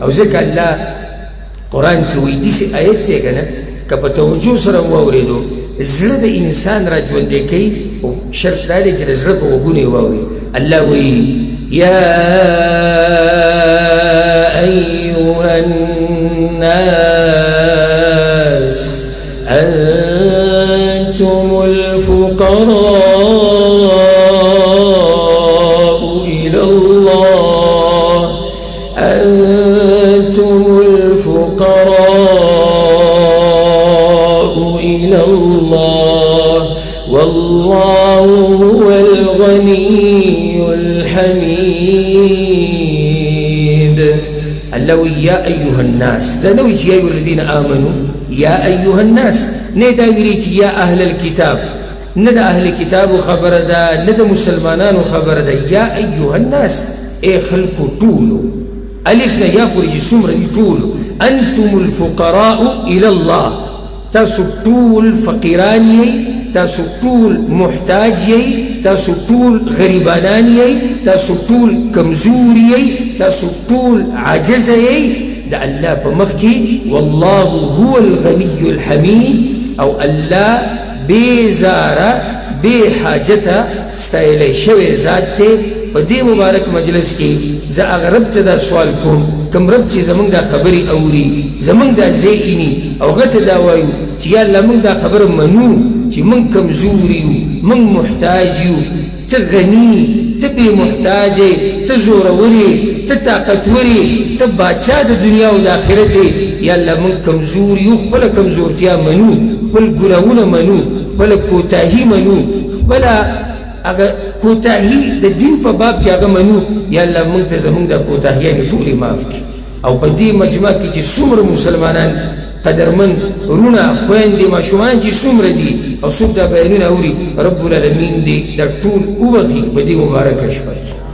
او ځکه الله قرآن کې وایي داسې آیت دی که نه که په توجه سره واورېدو زړه د انسان را ژوندی کوي خو شرط دا دی چې د زړه په غوږونو یې واوري الله وایي یا أيها الناس أنتم الفقراء إلى الله أنتم الفقراء إلى الله والله هو الغني الحميد الله يا أيها الناس دا نوي يا أيها الذين آمنوا يا أيها الناس ندا ویلی يا أهل الكتاب ندى أهل الكتاب خبر دا ندى مسلمانان خبر دا يا أيها الناس اي خلقو طولو ألفنا يا قريج سمر طولو أنتم الفقراء إلى الله تاسو طول فقيراني تاسو طول محتاجي تاسو طول غريباناني تاسو طول كمزوري تاسو طول عجزي دا الله بمخكي والله هو الغني الحميد او الله بزارة بحاجته ستايلي شوي ذاته ودي مبارك مجلس کی زا اغرب تدا سوال کوم کم رب چی زمان دا خبری اوری زمان دا زیئینی او غت دا وایو چی یا اللہ من دا خبر منو چی من کمزوریو من محتاجیو تا غنی تا بی محتاجی تا زوروری تا طاقتوری تا باچا دا دنیا و دا آخرتی یا اللہ من کمزوریو خبلا کمزورتیا منو خبل گناون منو خبلا کوتاہی منو خبلا اگر کوتاہی دا دین پا باب کی اگر منو یا اللہ منگتا زمان دا کوتاہیانی طولی معاف کی او پا دی مجمع کی چی سمر مسلمانان قدرمن رونا خوین دی ماشومان چی سمر دی او سب دا بیانون اوری رب العالمین دی دا طول اوبخی پا دی مبارک اشپا کی